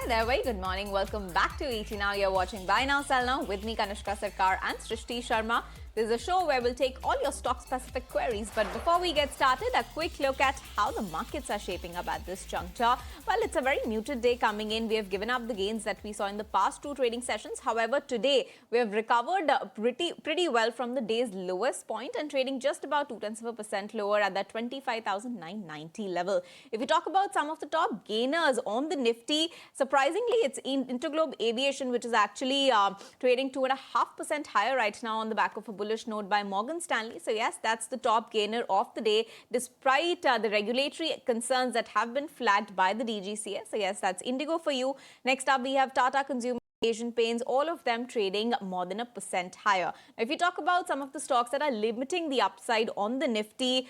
Hi there, very good morning. Welcome back to ET Now. You're watching Buy Now, Sell Now with me, Kanishka Sarkar and Srishti Sharma. This is a show where we'll take all your stock-specific queries. But before we get started, a quick look at how the markets are shaping up at this juncture. Well, it's a very muted day coming in. We have given up the gains that we saw in the past two trading sessions. However, today we have recovered pretty well from the day's lowest point and trading just about 0.2% lower at that 25,990 level. If we talk about some of the top gainers on the Nifty, surprisingly, it's in Interglobe Aviation, which is actually trading 2.5% higher right now on the back of a bullish note by Morgan Stanley. So yes, that's the top gainer of the day, despite the regulatory concerns that have been flagged by the DGCA. So yes, that's Indigo for you. Next up, we have Tata Consumer, Asian Paints, all of them trading more than 1% higher. Now, if you talk about some of the stocks that are limiting the upside on the Nifty,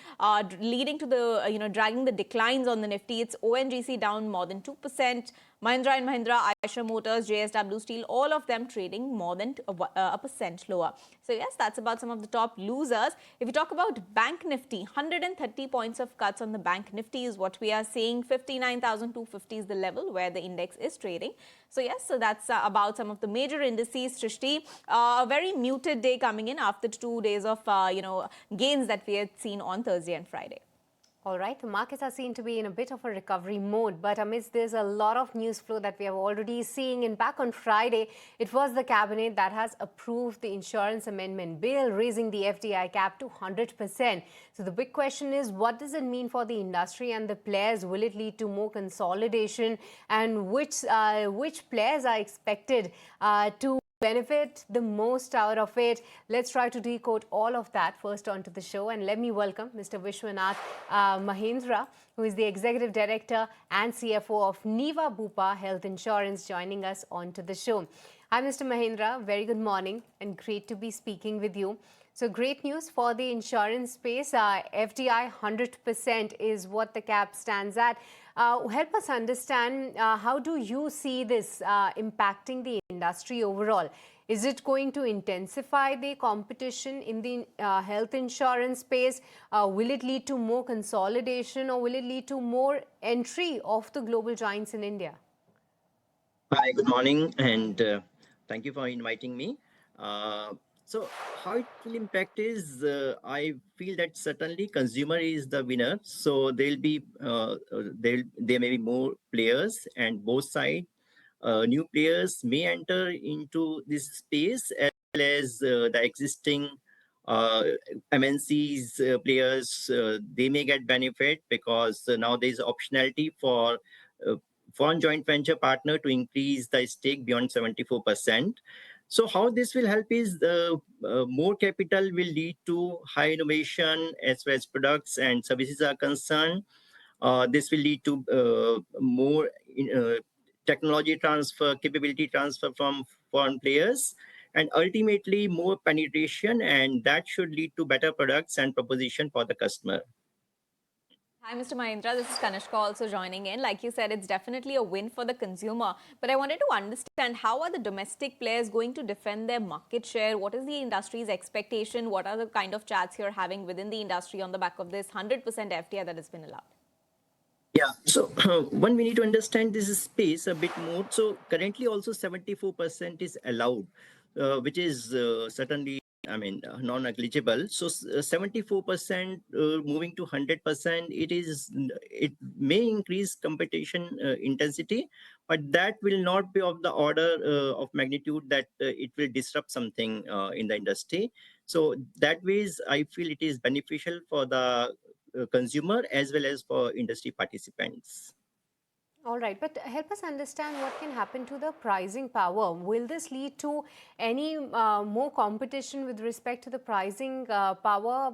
leading to the, dragging the declines on the Nifty, it's ONGC down more than 2%. Mahindra & Mahindra, Eicher Motors, JSW Steel, all of them trading more than 1% lower. So yes, that's about some of the top losers. If you talk about Bank Nifty, 130 points of cuts on the Bank Nifty is what we are seeing. 59,250 is the level where the index is trading. So yes, so that's about some of the major indices. Srishti, a very muted day coming in after 2 days of gains that we had seen on Thursday and Friday. All right, the markets are seen to be in a bit of a recovery mode, but amidst there's a lot of news flow that we have already seen. And back on Friday, it was the cabinet that has approved the insurance amendment bill, raising the FDI cap to 100%. So the big question is, what does it mean for the industry and the players? Will it lead to more consolidation? And which players are expected to benefit the most out of it? Let's try to decode all of that first onto the show. And let me welcome Mr. Vishwanath Mahindra, who is the Executive Director and CFO of Niva Bupa Health Insurance, joining us onto the show. Hi, Mr. Mahindra. Very good morning and great to be speaking with you. So great news for the insurance space. FDI 100% is what the cap stands at. Help us understand, how do you see this impacting the industry overall? Is it going to intensify the competition in the health insurance space? Will it lead to more consolidation, or will it lead to more entry of the global giants in India? Hi, good morning, and thank you for inviting me. So how it will impact is, I feel that certainly consumer is the winner. So there may be more players, and both sides, new players may enter into this space, as well as the existing MNCs players. They may get benefit because now there is optionality for foreign joint venture partner to increase the stake beyond 74%. So how this will help is more capital will lead to high innovation as far as products and services are concerned. This will lead to more technology transfer, capability transfer from foreign players, and ultimately more penetration, and that should lead to better products and proposition for the customer. Hi, Mr. Mahindra. This is Kanishka also joining in. Like you said, it's definitely a win for the consumer. But I wanted to understand, how are the domestic players going to defend their market share? What is the industry's expectation? What are the kind of chats you're having within the industry on the back of this 100% FDI that has been allowed? Yeah, so one, we need to understand this space a bit more. So currently also 74% is allowed, which is certainly, non-negligible. So 74% moving to 100%, it may increase competition intensity, but that will not be of the order of magnitude that it will disrupt something in the industry. So that ways, I feel it is beneficial for the consumer as well as for industry participants. All right, but help us understand what can happen to the pricing power. Will this lead to any more competition with respect to the pricing power?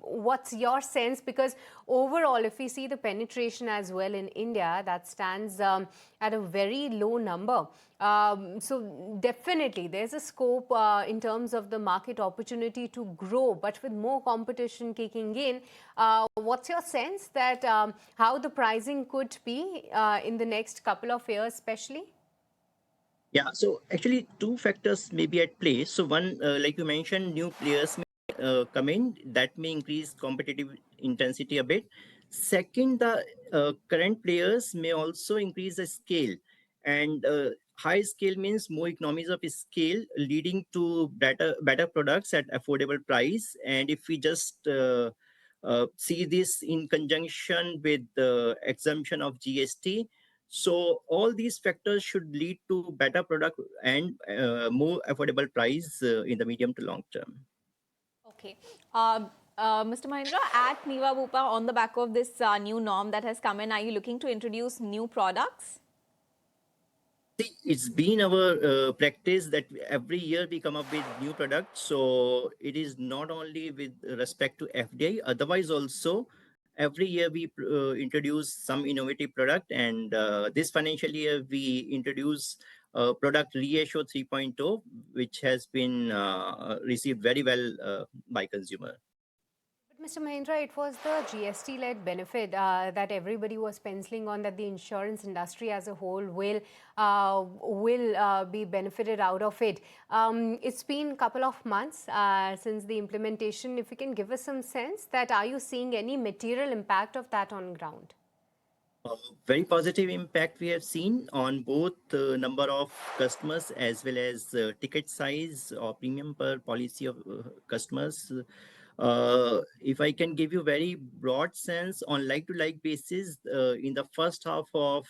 What's your sense? Because overall, if we see the penetration as well in India, that stands at a very low number. So definitely there's a scope in terms of the market opportunity to grow, but with more competition kicking in, what's your sense that how the pricing could be in the next couple of years especially? Yeah, so actually two factors may be at play. So one, like you mentioned, new players may come in, that may increase competitive intensity a bit. Second, the current players may also increase the scale. And high scale means more economies of scale, leading to better products at affordable price. And if we just see this in conjunction with the exemption of GST, so all these factors should lead to better product and more affordable price in the medium to long term. Okay. Mr. Mahindra, at Niva Bupa, on the back of this new norm that has come in, are you looking to introduce new products? See, it's been our practice that every year we come up with new products. So it is not only with respect to FDI, otherwise also every year we introduce some innovative product. And this financial year we introduce product Reassure 3.0, which has been received very well by consumer. But Mr. Mahindra, it was the GST-led benefit that everybody was penciling on, that the insurance industry as a whole will be benefited out of it. It's been a couple of months since the implementation. If you can give us some sense that are you seeing any material impact of that on ground? Very positive impact we have seen on both number of customers as well as ticket size or premium per policy of customers. If I can give you very broad sense on like-to-like basis, in the first half of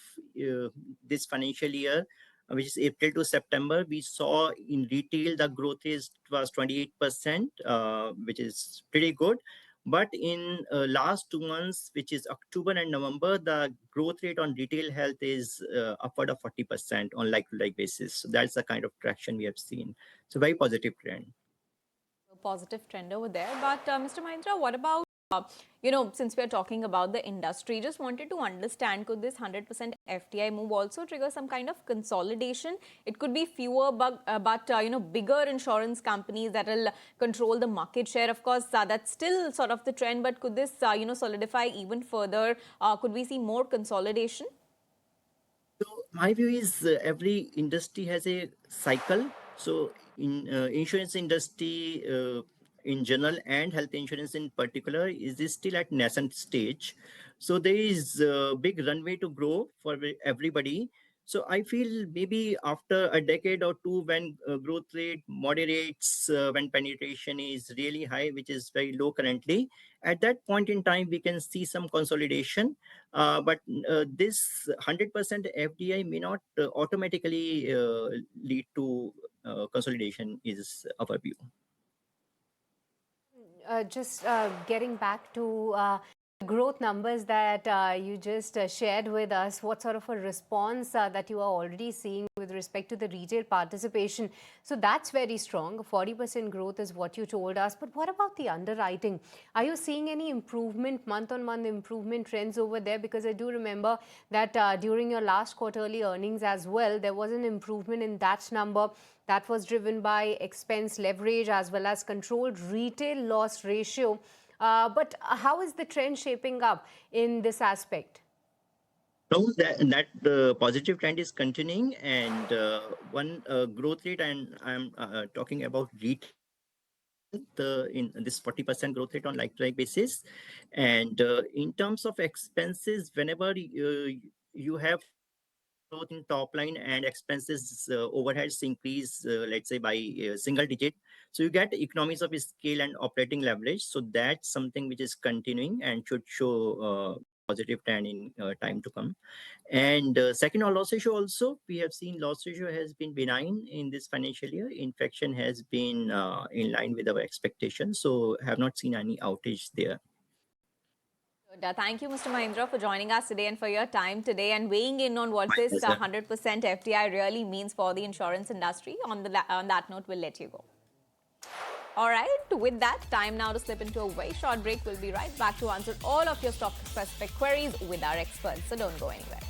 this financial year, which is April to September, we saw in retail the growth was 28%, which is pretty good. But in last 2 months, which is October and November, the growth rate on retail health is upward of 40% on like-to-like basis. So that's the kind of traction we have seen. So very positive trend. A positive trend over there. But Mr. Mahindra, what about, since we're talking about the industry, just wanted to understand, could this 100% FDI move also trigger some kind of consolidation? It could be fewer, but bigger insurance companies that will control the market share. Of course, that's still sort of the trend, but could this, solidify even further? Could we see more consolidation? So my view is every industry has a cycle. So in insurance industry in general and health insurance in particular is still at nascent stage. So there is a big runway to grow for everybody. So I feel maybe after a decade or two, when growth rate moderates, when penetration is really high, which is very low currently, at that point in time we can see some consolidation. But this 100% FDI may not automatically lead to consolidation, is our view. Just getting back to growth numbers that you just shared with us, what sort of a response that you are already seeing with respect to the retail participation? So that's very strong. 40% growth is what you told us. But what about the underwriting? Are you seeing any improvement, month-on-month improvement trends over there? Because I do remember that during your last quarterly earnings as well, there was an improvement in that number that was driven by expense leverage as well as controlled retail loss ratio. But how is the trend shaping up in this aspect? No, that positive trend is continuing, and one growth rate, and I'm talking about retail in this 40% growth rate on like-to-like basis. And in terms of expenses, whenever you have growth in top line and expenses overheads increase, let's say by single digit, so you get economies of scale and operating leverage. So that's something which is continuing and should show positive trend in time to come. And second on loss ratio also, we have seen loss ratio has been benign in this financial year. Infection has been in line with our expectations, so have not seen any outage there. Thank you, Mr. Mahindra, for joining us today and for your time today and weighing in on what this 100% FDI really means for the insurance industry. On that note, we'll let you go. All right, with that, time now to slip into a very short break. We'll be right back to answer all of your stock-specific queries with our experts, so don't go anywhere.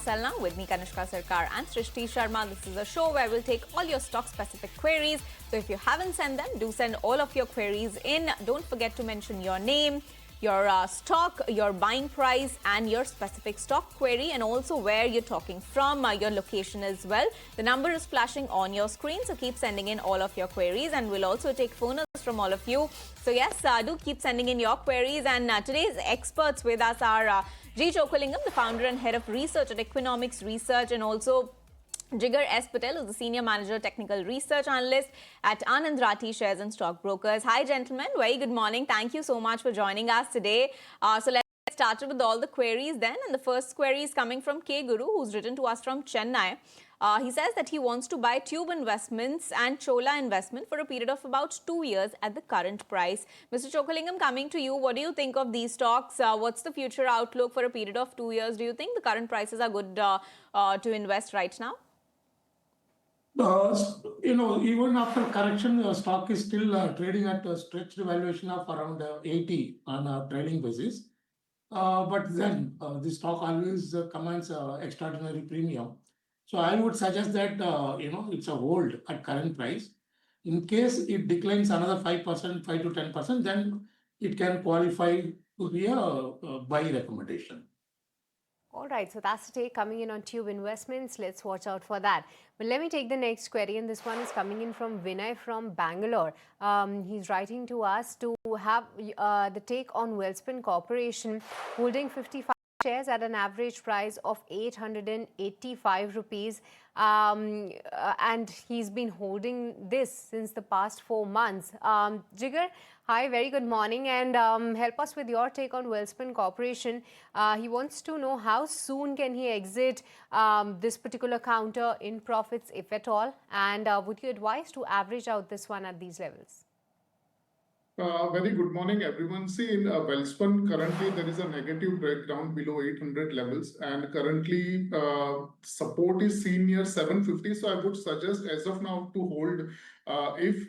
Now with me, Kanushka Sarkar and Srishti Sharma. This is a show where we'll take all your stock-specific queries. So if you haven't sent them, do send all of your queries in. Don't forget to mention your name, your stock, your buying price, and your specific stock query, and also where you're talking from, your location as well. The number is flashing on your screen, so keep sending in all of your queries, and we'll also take phone from all of you. So yes, do keep sending in your queries. And today's experts with us are G. Chokalingam, the founder and head of research at Economics Research, and also Jigar S. Patel, who's the Senior Manager Technical Research Analyst at Anand Rathi Shares and Stock Brokers. Hi, gentlemen. Very good morning. Thank you so much for joining us today. So let's get started with all the queries then. And the first query is coming from K. Guru, who's written to us from Chennai. He says that he wants to buy Tube Investments and Chola Investment for a period of about 2 years at the current price. Mr. Chokalingam, coming to you, what do you think of these stocks? What's the future outlook for a period of 2 years? Do you think the current prices are good to invest right now? Even after correction, stock is still trading at a stretched valuation of around 80 on a trailing basis. But then the stock always commands extraordinary premium. So I would suggest that it's a hold at current price. In case it declines another 5%, 5 to 10%, then it can qualify to be a buy recommendation. All right, so that's the take coming in on Tube Investments. Let's watch out for that. But let me take the next query, and this one is coming in from Vinay from Bangalore. He's writing to us to have the take on Welspun Corporation, holding 55 shares at an average price of 885 rupees. And he's been holding this since the past 4 months. Jigar, hi, very good morning, and help us with your take on Welspun Corporation. He wants to know how soon can he exit this particular counter in profits, if at all, and would you advise to average out this one at these levels? Very good morning, everyone. See, in Welspun, currently there is a negative breakdown below 800 levels, and currently support is seen near 750. So I would suggest, as of now, to hold. If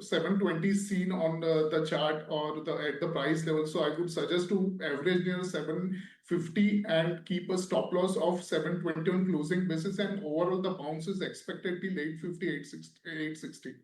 720 is seen on the chart or at the price level, so I would suggest to average near 750 and keep a stop loss of 720 on closing basis, and overall the bounce is expected till 850, 860.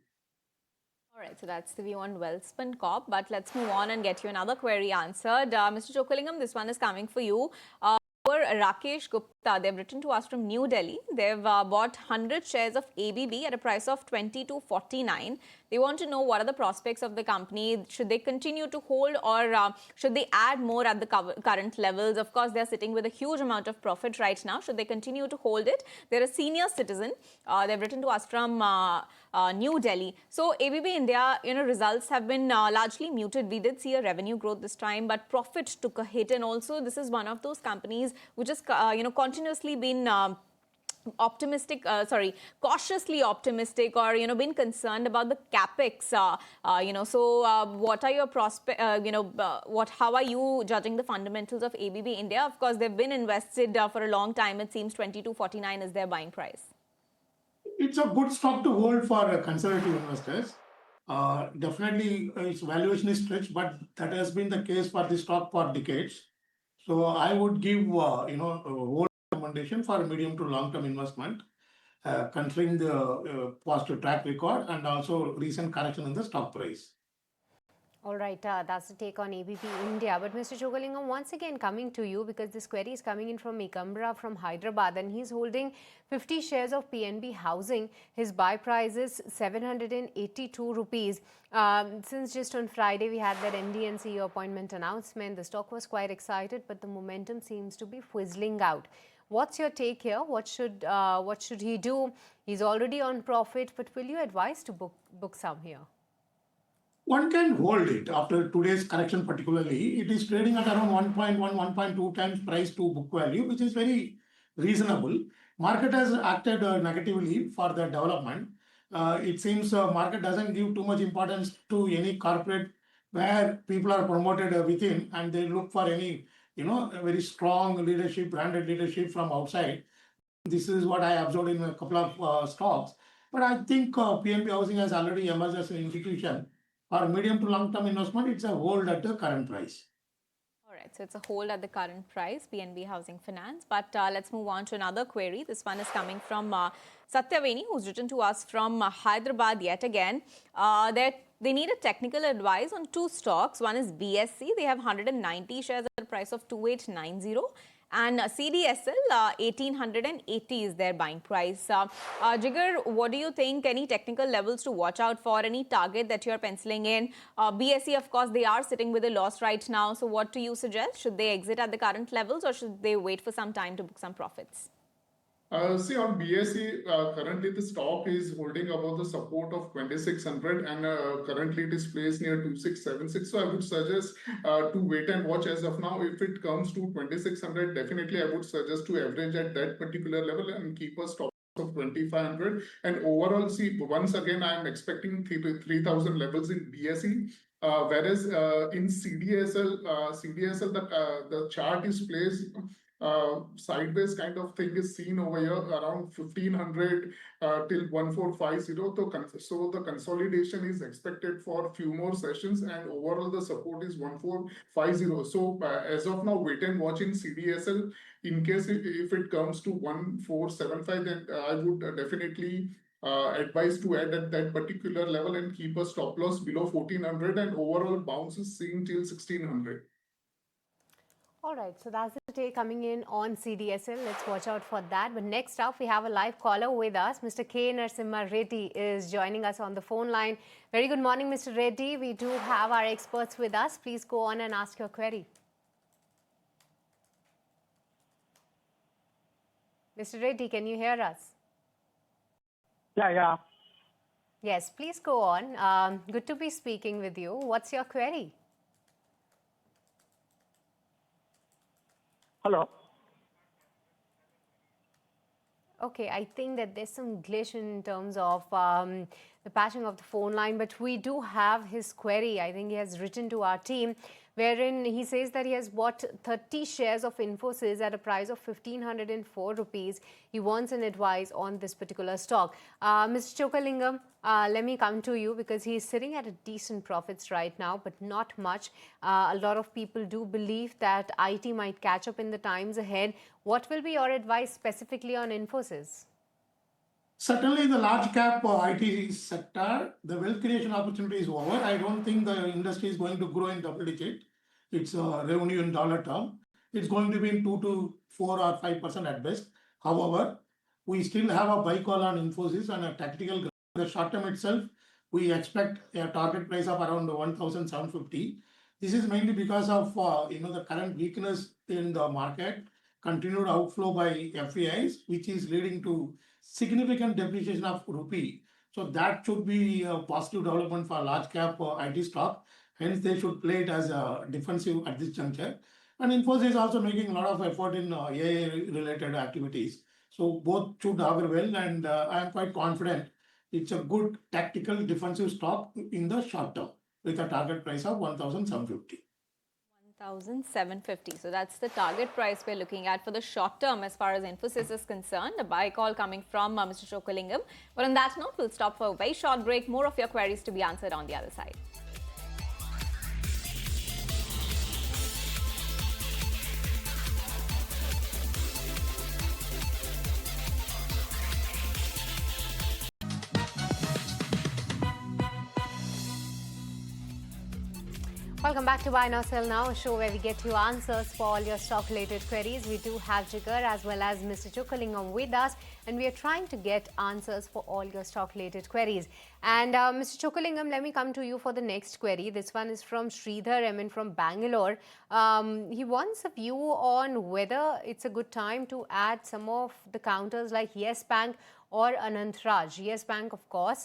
All right, so that's the view on Welspun Corp. But let's move on and get you another query answered. Mr. Chokalingam, this one is coming for you. For Rakesh Gupta, they've written to us from New Delhi. They've bought 100 shares of ABB at a price of 22.49. They want to know what are the prospects of the company. Should they continue to hold, or should they add more at the current levels? Of course, they're sitting with a huge amount of profit right now. Should they continue to hold it? They're a senior citizen. They've written to us from New Delhi. So ABB India, results have been largely muted. We did see a revenue growth this time, but profit took a hit. And also, this is one of those companies which has, continuously been cautiously optimistic, or been concerned about the capex. So what are your prospects? How are you judging the fundamentals of ABB India? Of course, they've been invested for a long time. It seems 22.49 is their buying price. It's a good stock to hold for conservative investors. Definitely, its valuation is stretched, but that has been the case for the stock for decades. So I would give a hold recommendation for medium to long-term investment, considering the positive track record and also recent correction in the stock price. All right, that's the take on ABB India. But Mr. Chokalingam, once again coming to you, because this query is coming in from Ekambra from Hyderabad, and he's holding 50 shares of PNB Housing. His buy price is 782 rupees. Since just on Friday we had that MD and CEO appointment announcement, the stock was quite excited, but the momentum seems to be fizzling out. What's your take here? What should he do? He's already on profit, but will you advise to book some here? One can hold it after today's correction, particularly. It is trading at around 1.1, 1.2 times price to book value, which is very reasonable. Market has acted negatively for the development. It seems market doesn't give too much importance to any corporate where people are promoted within, and they look for any, very strong leadership, branded leadership from outside. This is what I observed in a couple of stocks. But I think PNB Housing has already emerged as an institution. For medium to long-term investment, it's a hold at the current price. All right, so it's a hold at the current price, PNB Housing Finance. But let's move on to another query. This one is coming from Satyaveni, who's written to us from Hyderabad yet again. They need a technical advice on two stocks. One is BSC. They have 190 shares at a price of 2890. And CDSL, 1880 is their buying price. Jigar, what do you think? Any technical levels to watch out for? Any target that you're penciling in? BSE, of course, they are sitting with a loss right now. So what do you suggest? Should they exit at the current levels or should they wait for some time to book some profits? See, on BSE, currently the stock is holding above the support of 2600 and currently it is placed near 2676. So I would suggest to wait and watch as of now. If it comes to 2600, definitely I would suggest to average at that particular level and keep a stop of 2500. And overall, see, once again, I am expecting 3000 levels in BSE. Whereas in CDSL, the chart is placed sideways kind of thing is seen over here around 1500 till 1450. So the consolidation is expected for a few more sessions and overall the support is 1450. So as of now, wait and watch in CDSL. In case if it comes to 1475, then I would definitely advise to add at that particular level and keep a stop loss below 1400 and overall bounce is seen till 1600. All right, so that's the take coming in on CDSL. Let's watch out for that. But next up, we have a live caller with us. Mr. K. Narasimha Reddy is joining us on the phone line. Very good morning, Mr. Reddy. We do have our experts with us. Please go on and ask your query. Mr. Reddy, can you hear us? Yeah. Yes, please go on. Good to be speaking with you. What's your query? Hello. Okay, I think that there's some glitch in terms of the patching of the phone line, but we do have his query. I think he has written to our team, wherein he says that he has bought 30 shares of Infosys at a price of 1,504 rupees. He wants an advice on this particular stock. Mr. Chokalingam, let me come to you because he's sitting at a decent profits right now, but not much. A lot of people do believe that IT might catch up in the times ahead. What will be your advice specifically on Infosys? Certainly, the large cap IT sector, the wealth creation opportunity is over. I don't think the industry is going to grow in double digit. It's revenue in dollar term. It's going to be in 2 to 4 or 5% at best. However, we still have a buy call on Infosys and a tactical. The short term itself, we expect a target price of around 1,750. This is mainly because of the current weakness in the market, continued outflow by FAIs, which is leading to significant depreciation of rupee. So that should be a positive development for large cap IT stock. Hence, they should play it as a defensive at this juncture. And Infosys is also making a lot of effort in AI related activities. So both should augur well, and I am quite confident it's a good tactical defensive stock in the short term with a target price of 1,750. 1,750. So that's the target price we're looking at for the short term as far as Infosys is concerned. A buy call coming from Mr. Chokalingam. But on that note, we'll stop for a very short break. More of your queries to be answered on the other side. Welcome back to Buy Now Sell Now, a show where we get you answers for all your stock-related queries. We do have Jigar as well as Mr. Chokalingam with us, and we are trying to get answers for all your stock-related queries. And Mr. Chokalingam, let me come to you for the next query. This one is from Sridhar Emin from Bangalore. He wants a view on whether it's a good time to add some of the counters like Yes Bank or Anantraj. Yes Bank, of course,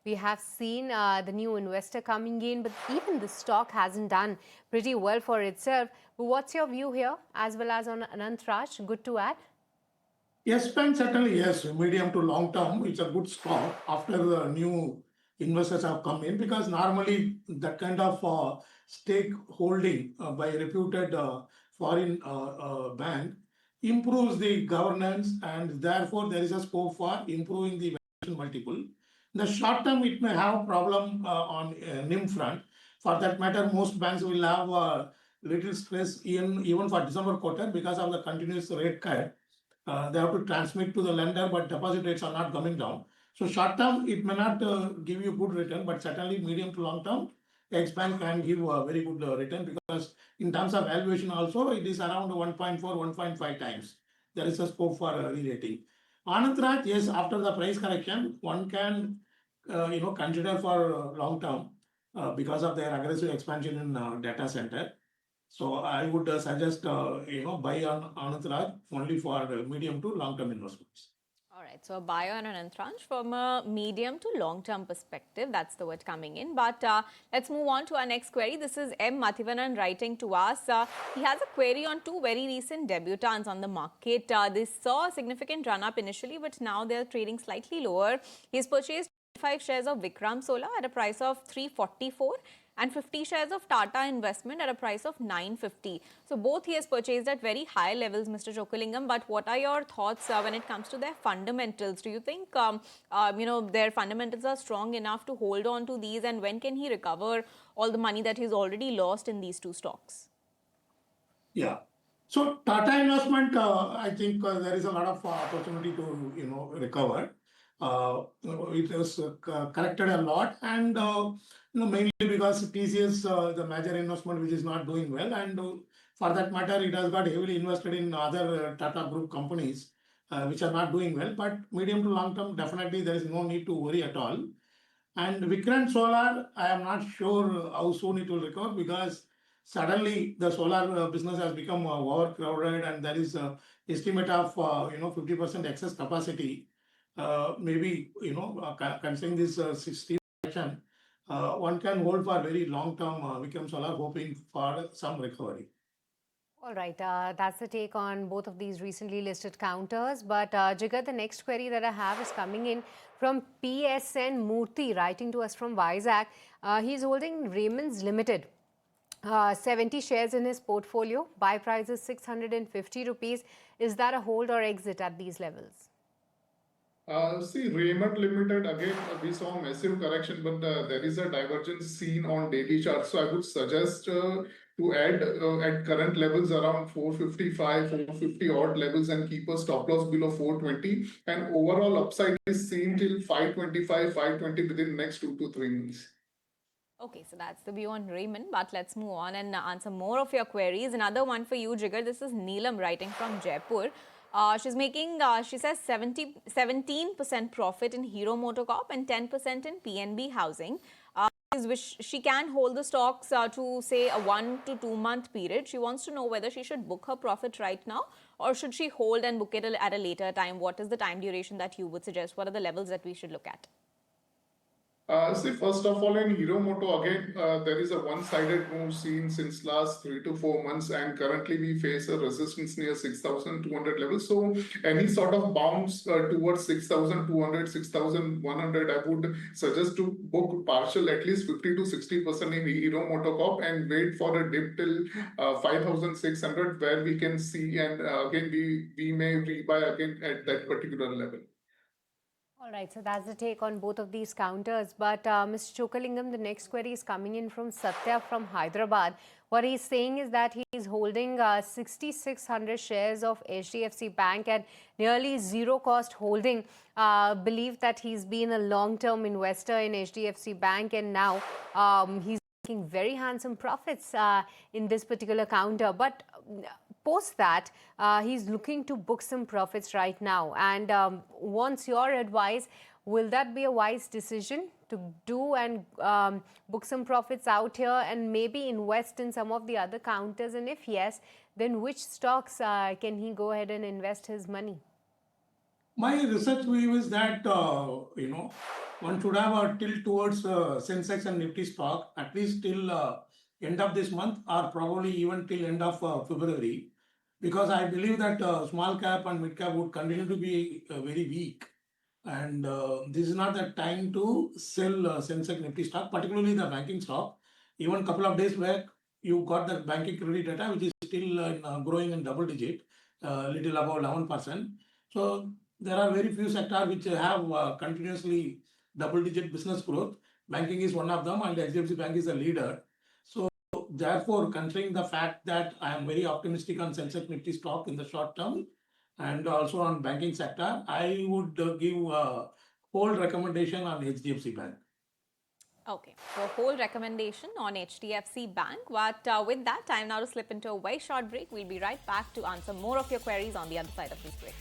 we have seen the new investor coming in, but even the stock hasn't done pretty well for itself. But what's your view here, as well as on Anantraj? Good to add? Yes, Bank certainly yes. Medium to long term, it's a good stock after the new investors have come in, because normally that kind of stake holding by a reputed foreign bank improves the governance, and therefore there is a scope for improving the valuation multiple. In the short term, it may have a problem on NIM front. For that matter, most banks will have little stress even for December quarter because of the continuous rate cut. They have to transmit to the lender, but deposit rates are not coming down. So short term, it may not give you good return, but certainly medium to long term, X Bank can give a very good return because in terms of valuation also, it is around 1.4, 1.5 times. There is a scope for re-rating. Anantraj, yes, after the price correction, one can consider for long term because of their aggressive expansion in data center. So I would suggest buy on Anantraj only for medium to long term investments. All right, so a buy on an Antranch from a medium to long-term perspective. That's the word coming in. But let's move on to our next query. This is M. Mathivanan writing to us. He has a query on two very recent debutants on the market. They saw a significant run-up initially, but now they're trading slightly lower. He's purchased 5 shares of Vikram Solar at a price of 344 and 50 shares of Tata Investment at a price of 950. So both he has purchased at very high levels, Mr. Chokalingam. But what are your thoughts when it comes to their fundamentals? Do you think their fundamentals are strong enough to hold on to these, and when can he recover all the money that he's already lost in these two stocks? Yeah. So Tata Investment, I think there is a lot of opportunity to recover. It was corrected a lot, and mainly because TCS, the major investment which is not doing well, and for that matter, it has got heavily invested in other Tata Group companies which are not doing well. But medium to long term, definitely there is no need to worry at all. And Vikrant Solar, I am not sure how soon it will recover because suddenly the solar business has become overcrowded, and there is estimate of 50% excess capacity. Maybe considering this 60 action, one can hold for very long term Vikrant Solar, hoping for some recovery. All right, that's the take on both of these recently listed counters. But Jigar, the next query that I have is coming in from PSN Murthy, writing to us from Vizag. He's holding Raymond's Limited. 70 shares in his portfolio. Buy price is 650 rupees. Is that a hold or exit at these levels? See, Raymond Limited, again, we saw a massive correction, but there is a divergence seen on daily charts. So I would suggest to add at current levels around 455, 450 odd levels and keep a stop loss below 420. And overall upside is seen till 525, 520 within the next 2 to 3 months. Okay, so that's the view on Raymond, but let's move on and answer more of your queries. Another one for you, Jigar. This is Neelam writing from Jaipur. She's making, she says, 17% profit in Hero MotoCorp and 10% in PNB Housing. Which she can hold the stocks to, say, a 1 to 2 month period. She wants to know whether she should book her profit right now or should she hold and book it at a later time. What is the time duration that you would suggest? What are the levels that we should look at? See, first of all, in Hero Moto, again, there is a one-sided move seen since last 3 to 4 months, and currently we face a resistance near 6,200 levels. So any sort of bounce towards 6,200, 6,100, I would suggest to book partial at least 50 to 60% in Hero Moto Corp and wait for a dip till 5,600 where we can see, and again, we may rebuy again at that particular level. All right, so that's the take on both of these counters. But Mr. Chokalingam, the next query is coming in from Satya from Hyderabad. What he's saying is that he's holding 6,600 shares of HDFC Bank at nearly zero cost holding. Believe that he's been a long-term investor in HDFC Bank, and now he's making very handsome profits in this particular counter. But post that, he's looking to book some profits right now and wants your advice. Will that be a wise decision to do and book some profits out here and maybe invest in some of the other counters? And if yes, then which stocks can he go ahead and invest his money? My research view is that, one should have a tilt towards Sensex and Nifty stock at least till end of this month or probably even till end of February, because I believe that small cap and mid cap would continue to be very weak. And this is not the time to sell Sensex Nifty stock, particularly the banking stock. Even a couple of days back, you got the banking credit data, which is still growing in double digit, little above 11%. So there are very few sectors which have continuously double digit business growth. Banking is one of them, and HDFC Bank is a leader. So therefore, considering the fact that I am very optimistic on Sensex Nifty stock in the short term and also on banking sector, I would give a hold recommendation on HDFC Bank. Okay, so whole recommendation on HDFC Bank. But with that, time now to slip into a very short break. We'll be right back to answer more of your queries on the other side of this break.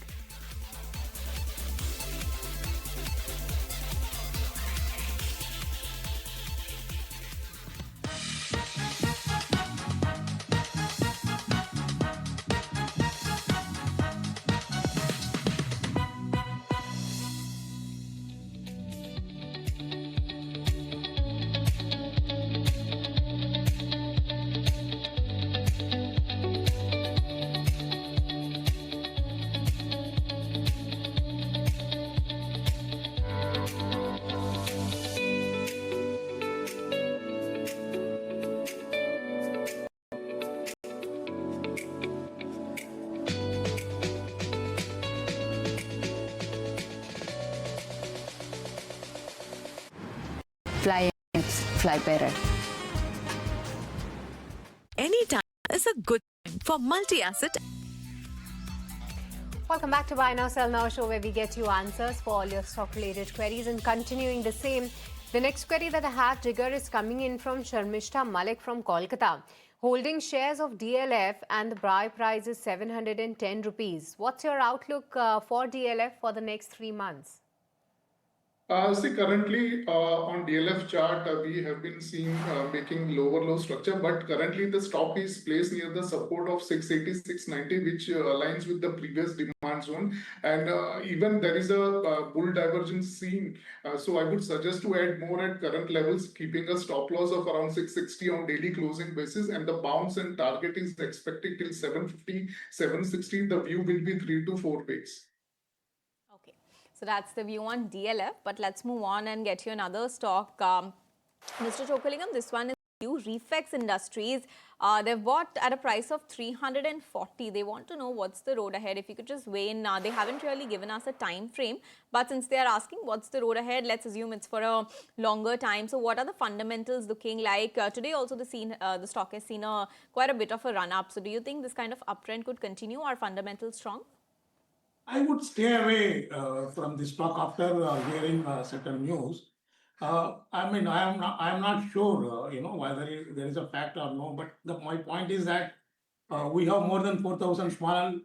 Fly Fly Parrot. Anytime is a good time for multi-asset. Welcome back to Buy Now Sell Now show, where we get you answers for all your stock related queries. And continuing the same, the next query that I have, Jigger, is coming in from Sharmishta Malik from Kolkata. Holding shares of DLF and the buy price is 710 rupees. What's your outlook for DLF for the next 3 months? See, currently on DLF chart, we have been seeing making lower low structure, but currently the stop is placed near the support of 680, 690, which aligns with the previous demand zone. And even there is a bull divergence seen. So I would suggest to add more at current levels, keeping a stop loss of around 660 on daily closing basis. And the bounce and target is expected till 750, 760. The view will be 3 to 4 weeks. So that's the view on DLF, but let's move on and get you another stock. Mr. Chokalingam, this one is you, Reflex Industries. They've bought at a price of 340. They want to know what's the road ahead. If you could just weigh in, they haven't really given us a time frame, but since they are asking what's the road ahead, let's assume it's for a longer time. So what are the fundamentals looking like? Today also the stock has seen quite a bit of a run up. So do you think this kind of uptrend could continue? Are fundamentals strong? I would stay away from this stock after hearing certain news. I mean, I am not sure, whether there is a fact or no. But my point is that we have more than 4,000 small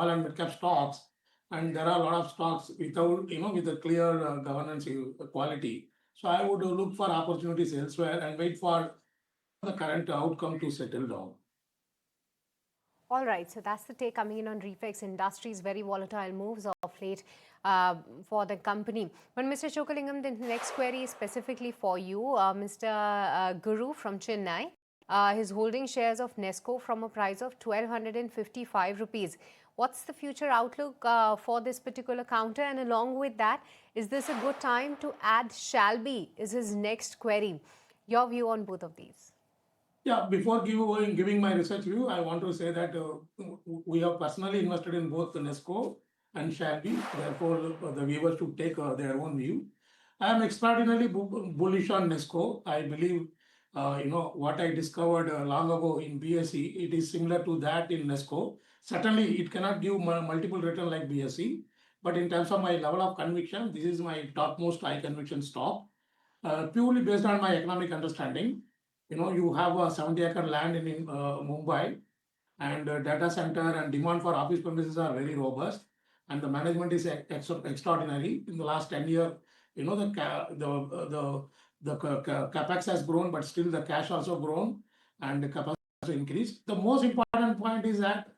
and mid cap stocks, and there are a lot of stocks without, with a clear governance quality. So I would look for opportunities elsewhere and wait for the current outcome to settle down. All right, so that's the take coming in on Reflex Industries. Very volatile moves of late for the company. But Mr. Chokalingam, the next query is specifically for you. Mr. Guru from Chennai, his holding shares of Nesco from a price of 1,255 rupees. What's the future outlook for this particular counter? And along with that, is this a good time to add Shalby? Is his next query. Your view on both of these? Yeah, before giving my research view, I want to say that we have personally invested in both Nesco and Shalby. Therefore, the viewers should take their own view. I am extraordinarily bullish on Nesco. I believe, what I discovered long ago in BSE, it is similar to that in Nesco. Certainly, it cannot give multiple return like BSE, but in terms of my level of conviction, this is my topmost high conviction stock, purely based on my economic understanding. You have a 70-acre land in Mumbai, and data center and demand for office premises are very robust, and the management is extraordinary. In the last 10 years, the capex has grown, but still the cash also grown and the capacity also increased. The most important point is that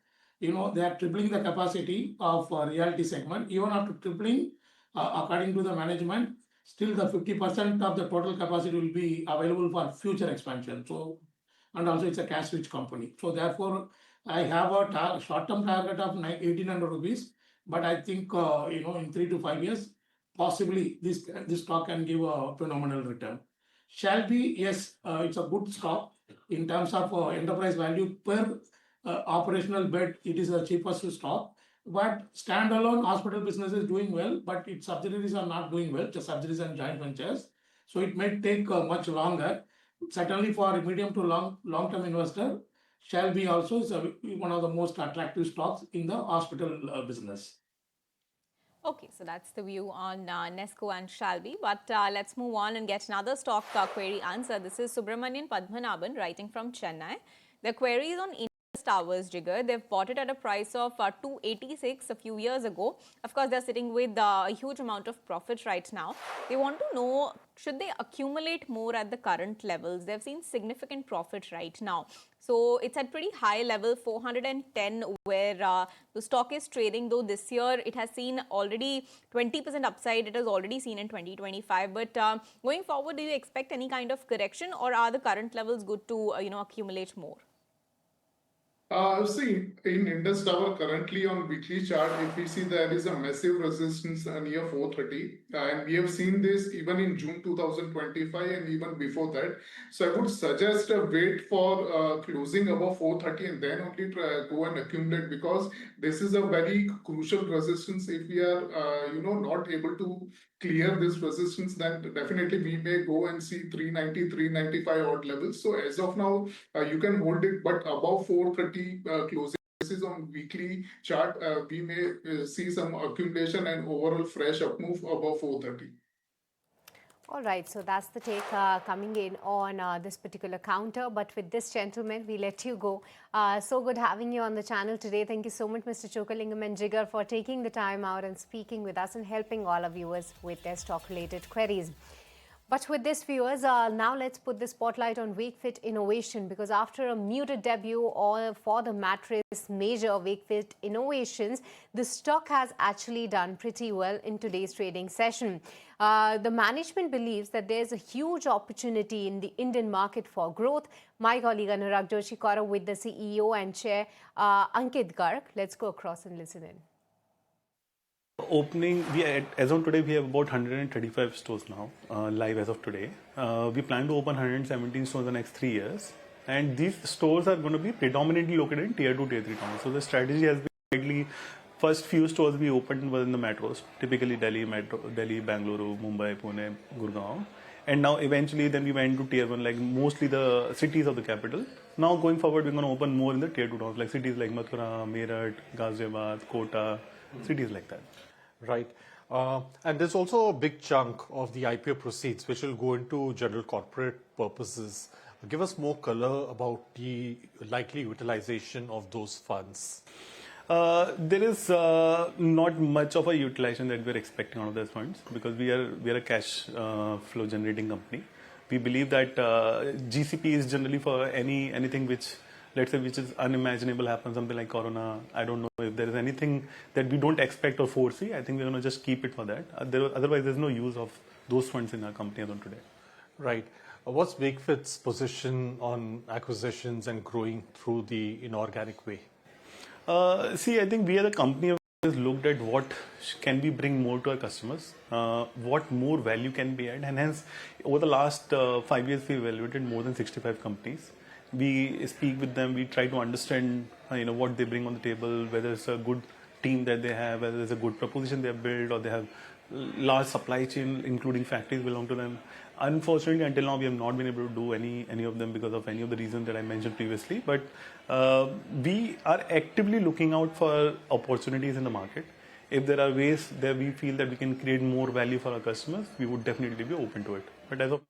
they are tripling the capacity of realty segment. Even after tripling, according to the management, still the 50% of the total capacity will be available for future expansion. So, and also it's a cash rich company. So therefore, I have a short-term target of 1,800 rupees, but I think, in 3 to 5 years, possibly this stock can give a phenomenal return. Shalby, yes, it's a good stock in terms of enterprise value per operational bed. It is the cheapest stock. But standalone hospital business is doing well, but its subsidiaries are not doing well, just subsidiaries and joint ventures. So it may take much longer. certainly for a medium to long-term investor, Shelby also is one of the most attractive stocks in the hospital business. Okay, so that's the view on Nesco and Shalby. But let's move on and get another stock query answer. This is Subramanian Padmanabhan writing from Chennai. The query is on Indus Towers, Jigger. They've bought it at a price of 286 a few years ago. Of course, they're sitting with a huge amount of profit right now. They want to know, should they accumulate more at the current levels? They've seen significant profit right now. So it's at pretty high level, 410, where the stock is trading, though this year it has seen already 20% upside. It has already seen in 2025. But going forward, do you expect any kind of correction, or are the current levels good to accumulate more? See, in Indus Tower currently on weekly chart, if we see there is a massive resistance near 430, and we have seen this even in June 2025 and even before that. So I would suggest a wait for closing above 430 and then only go and accumulate, because this is a very crucial resistance. If we are, not able to clear this resistance, then definitely we may go and see 390, 395 odd levels. So as of now, you can hold it, but above 430 closing is on weekly chart, we may see some accumulation and overall fresh up move above 430. All right, so that's the take coming in on this particular counter. But with this, gentlemen, we let you go. So good having you on the channel today. Thank you so much, Mr. Chokalingam and Jigar, for taking the time out and speaking with us and helping all our viewers with their stock-related queries. But with this, viewers, now let's put the spotlight on Wakefit Innovation, because after a muted debut for the mattress major Wakefit Innovations, the stock has actually done pretty well in today's trading session. The management believes that there's a huge opportunity in the Indian market for growth. My colleague Anurag Joshi caught up with the CEO and chair Ankit Garg. Let's go across and listen in. Opening, as of today, we have about 135 stores now, live as of today. We plan to open 117 stores in the next 3 years. And these stores are going to be predominantly located in tier 2, tier 3 towns. So the strategy has been widely, first few stores we opened were in the metros, typically Delhi, Bangalore, Mumbai, Pune, Gurgaon. And now eventually then we went to tier 1, like mostly the cities of the capital. Now going forward, we're going to open more in the tier 2 towns, like cities like Mathura, Meerut, Ghaziabad, Kota, cities like that. Right. And there's also a big chunk of the IPO proceeds which will go into general corporate purposes. Give us more color about the likely utilization of those funds. There is not much of a utilization that we're expecting out of those funds, because we are a cash flow generating company. We believe that GCP is generally for anything which, let's say, which is unimaginable happens, something like Corona. I don't know if there is anything that we don't expect or foresee. I think we're going to just keep it for that. Otherwise, there's no use of those funds in our company as on today. Right. What's Wakefit's position on acquisitions and growing through the inorganic way? See, I think we are the company who has looked at what can we bring more to our customers, what more value can be added, and hence over the last 5 years we evaluated more than 65 companies. We speak with them, we try to understand what they bring on the table, whether it's a good team that they have, whether it's a good proposition they have built, or they have large supply chain including factories belong to them. Unfortunately, until now we have not been able to do any of them because of any of the reasons that I mentioned previously, but we are actively looking out for opportunities in the market. If there are ways that we feel that we can create more value for our customers, we would definitely be open to it. But as of